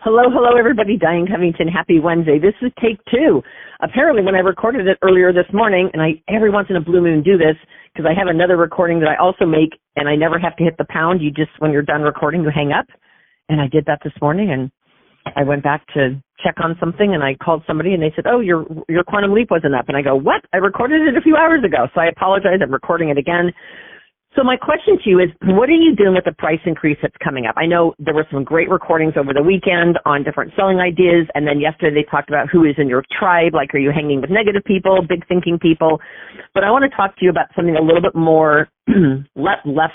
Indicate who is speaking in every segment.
Speaker 1: Hello, everybody. Diane Covington. Happy Wednesday. This is take two. Apparently, when I recorded it earlier this morning, and I every once in a blue moon do this because I have another recording that I also make, and I never have to hit the pound. You just, when you're done recording, you hang up. And I did that this morning, and I went back to check on something, and I called somebody, and they said, "Oh, your quantum leap wasn't up." And I go, "What? I recorded it a few hours ago." So I apologize. I'm recording it again. So my question to you is, what are you doing with the price increase that's coming up? I know there were some great recordings over the weekend on different selling ideas, and then yesterday they talked about who is in your tribe, like are you hanging with negative people, big thinking people? But I want to talk to you about something a little bit more a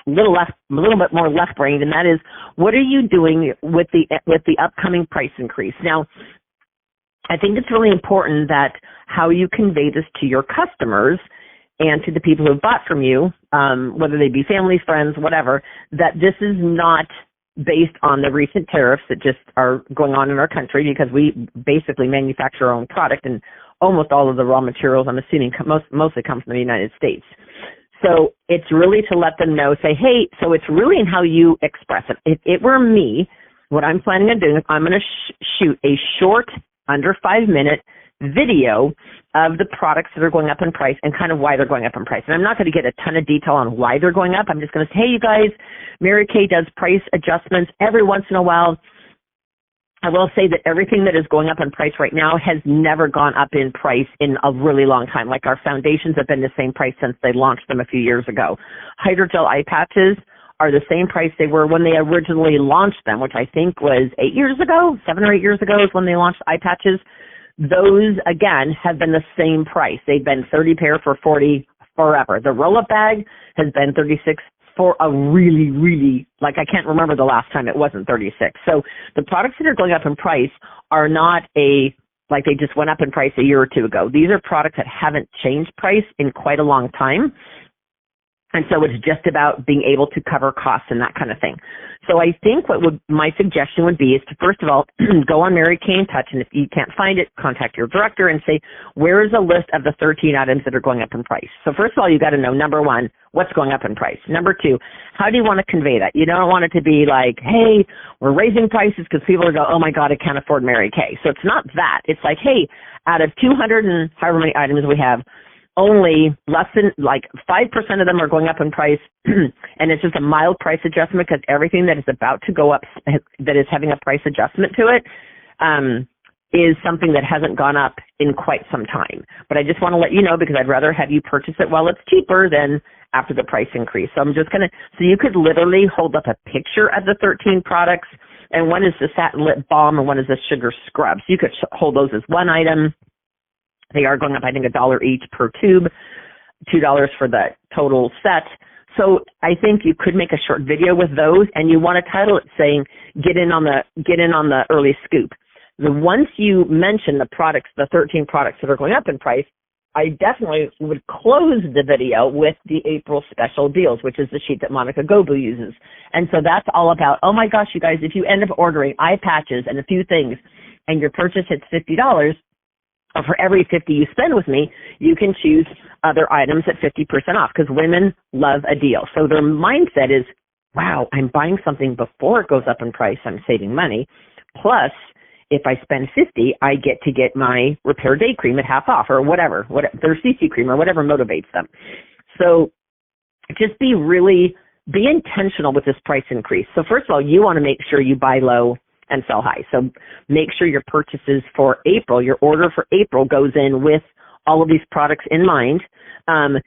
Speaker 1: little bit more left-brained, and that is, what are you doing with the upcoming price increase? Now, I think it's really important that how you convey this to your customers and to the people who have bought from you, whether they be family, friends, whatever, that this is not based on the recent tariffs that just are going on in our country, because we basically manufacture our own product, and almost all of the raw materials, I'm assuming, mostly come from the United States. So it's really to let them know, say, hey, so it's really in how you express it. If it were me, what I'm planning on doing is I'm going to shoot a short, under 5-minute video of the products that are going up in price and kind of why they're going up in price. And I'm not going to get a ton of detail on why they're going up. I'm just going to say, hey, you guys, Mary Kay does price adjustments every once in a while. I will say that everything that is going up in price right now has never gone up in price in a really long time. Like our foundations have been the same price since they launched them a few years ago. Hydrogel eye patches are the same price they were when they originally launched them, which I think was 8 years ago, 7 or 8 years ago is when they launched eye patches. Those, again, have been the same price. They've been 30 pair for 40 forever. The roll-up bag has been 36 for a really, like I can't remember the last time it wasn't 36. So the products that are going up in price are not like they just went up in price a year or two ago. These are products that haven't changed price in quite a long time. And so it's just about being able to cover costs and that kind of thing. So I think my suggestion would be is to, first of all, go on Mary Kay in Touch, and if you can't find it, contact your director and say, where is a list of the 13 items that are going up in price? So first of all, you got to know, number one, what's going up in price. Number two, how do you want to convey that? You don't want it to be like, hey, we're raising prices because people will go, oh my God, I can't afford Mary Kay. So it's not that. It's like, hey, out of 200 and however many items we have, only less than like 5% of them are going up in price, and it's just a mild price adjustment because everything that is about to go up, that is having a price adjustment to it, is something that hasn't gone up in quite some time. But I just want to let you know, because I'd rather have you purchase it while it's cheaper than after the price increase. So I'm just going to, so you could literally hold up a picture of the 13 products, and one is the satin lip balm and one is the sugar scrub. So you could hold those as one item. They are going up, I think, $1 each per tube, $2 for the total set. So I think you could make a short video with those, and you want to title it saying, get in on the early scoop. Once you mention the products, the 13 products that are going up in price, I definitely would close the video with the April special deals, which is the sheet that Monica Gobu uses. And so that's all about, oh my gosh, you guys, if you end up ordering eye patches and a few things and your purchase hits $50, for every $50 you spend with me, you can choose other items at 50% off, because women love a deal. So their mindset is, wow, I'm buying something before it goes up in price. I'm saving money. Plus, if I spend $50, I get to get my Repair Day cream at half off, or whatever their CC cream, or whatever motivates them. So just be intentional with this price increase. So first of all, you want to make sure you buy low and sell high. So make sure your purchases for April, your order for April, goes in with all of these products in mind.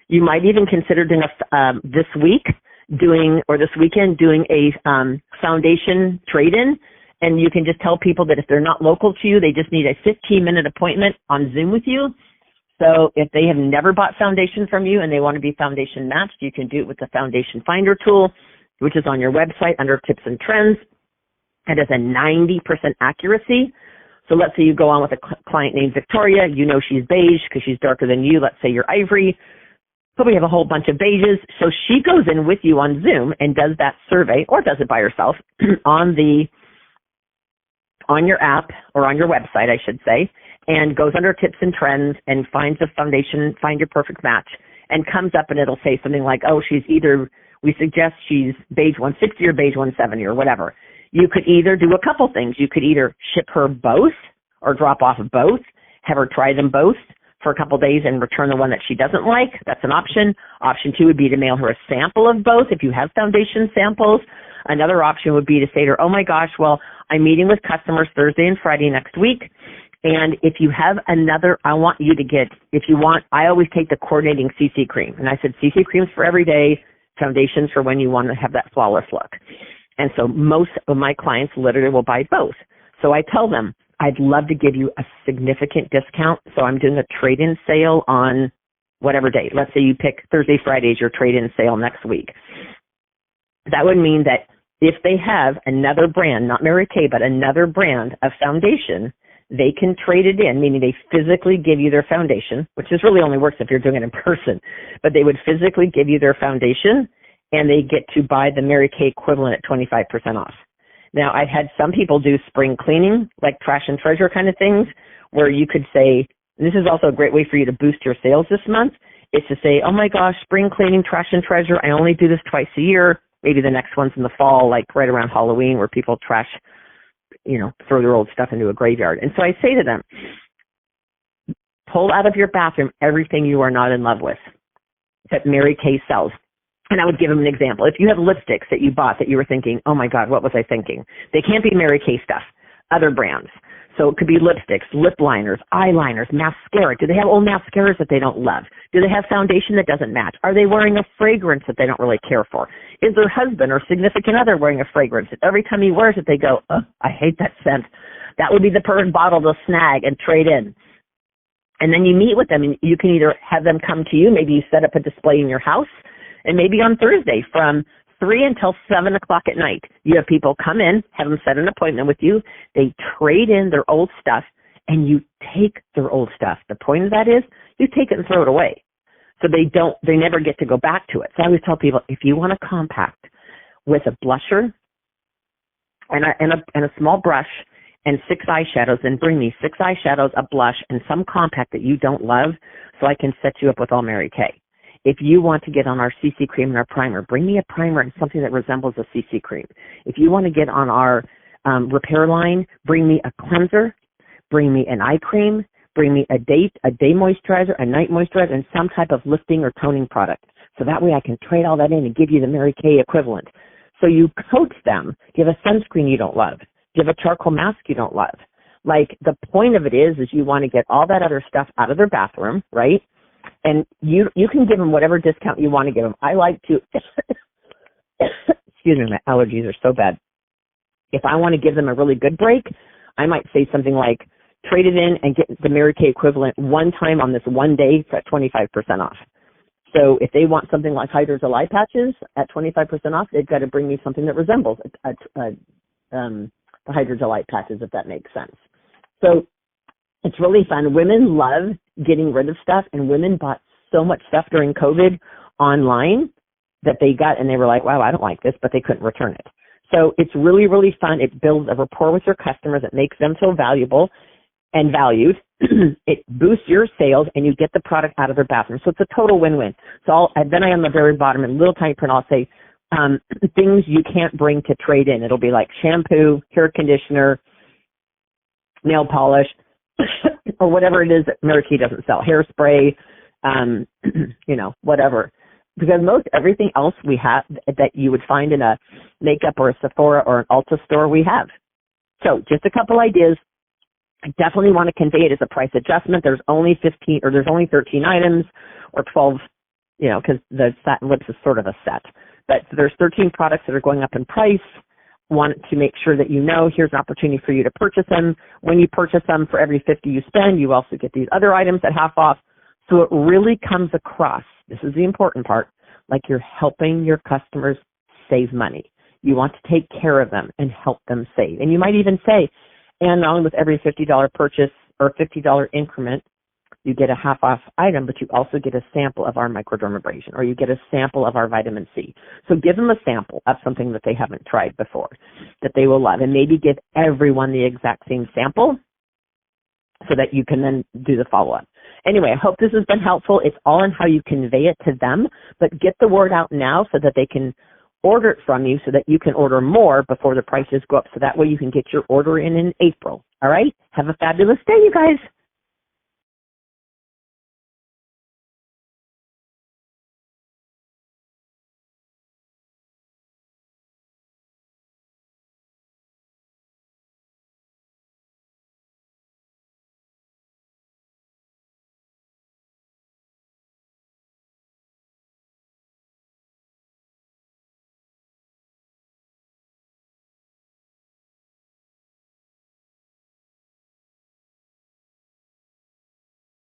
Speaker 1: You might even consider doing this weekend doing a foundation trade-in, and you can just tell people that if they're not local to you, they just need a 15-minute appointment on Zoom with you. So if they have never bought foundation from you and they want to be foundation matched, you can do it with the Foundation Finder tool, which is on your website under Tips and Trends. It has a 90% accuracy. So let's say you go on with a client named Victoria. You know she's beige because she's darker than you. Let's say you're ivory. So we have a whole bunch of beiges. So she goes in with you on Zoom and does that survey, or does it by herself, on your app, or on your website, I should say, and goes under Tips and Trends and finds a foundation, find your perfect match, and comes up and it'll say something like, oh, we suggest she's beige 160 or beige 170 or whatever. You could either do a couple things. You could either ship her both or drop off both, have her try them both for a couple days and return the one that she doesn't like. That's an option. Option 2 would be to mail her a sample of both if you have foundation samples. Another option would be to say to her, oh my gosh, well, I'm meeting with customers Thursday and Friday next week. And if you have another, I want you to get, if you want, I always take the coordinating CC cream. And I said, CC cream's for every day, foundations for when you want to have that flawless look. And so most of my clients literally will buy both. So I tell them, I'd love to give you a significant discount. So I'm doing a trade-in sale on whatever day. Let's say you pick Thursday, Friday is your trade-in sale next week. That would mean that if they have another brand, not Mary Kay, but another brand of foundation, they can trade it in, meaning they physically give you their foundation, which is really only works if you're doing it in person, but they would physically give you their foundation and they get to buy the Mary Kay equivalent at 25% off. Now, I've had some people do spring cleaning, like trash and treasure kind of things, where you could say, and this is also a great way for you to boost your sales this month, is to say, oh my gosh, spring cleaning, trash and treasure, I only do this twice a year. Maybe the next one's in the fall, like right around Halloween, where people trash, throw their old stuff into a graveyard. And so I say to them, pull out of your bathroom everything you are not in love with that Mary Kay sells. And I would give them an example. If you have lipsticks that you bought that you were thinking, oh my God, what was I thinking? They can't be Mary Kay stuff, other brands. So it could be lipsticks, lip liners, eyeliners, mascara. Do they have old mascaras that they don't love? Do they have foundation that doesn't match? Are they wearing a fragrance that they don't really care for? Is their husband or significant other wearing a fragrance that every time he wears it, they go, oh, I hate that scent. That would be the perfect bottle to snag and trade in. And then you meet with them and you can either have them come to you. Maybe you set up a display in your house, and maybe on Thursday from 3 until 7 o'clock at night, you have people come in, have them set an appointment with you. They trade in their old stuff, and you take their old stuff. The point of that is you take it and throw it away. So they never get to go back to it. So I always tell people, if you want a compact with a blusher and a small brush and 6 eyeshadows, then bring me 6 eyeshadows, a blush, and some compact that you don't love so I can set you up with all Mary Kay. If you want to get on our CC cream and our primer, bring me a primer and something that resembles a CC cream. If you want to get on our repair line, bring me a cleanser, bring me an eye cream, bring me a day moisturizer, a night moisturizer, and some type of lifting or toning product. So that way I can trade all that in and give you the Mary Kay equivalent. So you coach them. Do you have a sunscreen you don't love? Do you have a charcoal mask you don't love? Like, the point of it is you want to get all that other stuff out of their bathroom, right? And you can give them whatever discount you want to give them. I like to, excuse me, my allergies are so bad. If I want to give them a really good break, I might say something like, trade it in and get the Mary Kay equivalent one time on this one day for 25% off. So if they want something like hydrogel eye patches at 25% off, they've got to bring me something that resembles the hydrogel eye patches, if that makes sense. So it's really fun. Women love getting rid of stuff, and women bought so much stuff during COVID online that they got, and they were like, wow, I don't like this, but they couldn't return it. So it's really, really fun. It builds a rapport with your customers. It makes them feel valuable and valued. It boosts your sales, and you get the product out of their bathroom. So it's a total win-win. So then on the very bottom, in little tiny print, I'll say things you can't bring to trade in. It'll be like shampoo, hair conditioner, nail polish, or whatever it is that Mary Kay doesn't sell, hairspray, whatever. Because most everything else we have that you would find in a makeup or a Sephora or an Ulta store, we have. So just a couple ideas. I definitely want to convey it as a price adjustment. There's only 13 items or 12, because the satin lips is sort of a set. But there's 13 products that are going up in price. Want to make sure that here's an opportunity for you to purchase them. When you purchase them, for every 50 you spend, you also get these other items at half off. So it really comes across, this is the important part, like you're helping your customers save money. You want to take care of them and help them save. And you might even say, and not only with every $50 purchase or $50 increment, you get a half off item, but you also get a sample of our microdermabrasion, or you get a sample of our vitamin C. So give them a sample of something that they haven't tried before that they will love, and maybe give everyone the exact same sample so that you can then do the follow-up. Anyway, I hope this has been helpful. It's all in how you convey it to them, but get the word out now so that they can order it from you so that you can order more before the prices go up. So that way you can get your order in April. All right? Have a fabulous day, you guys.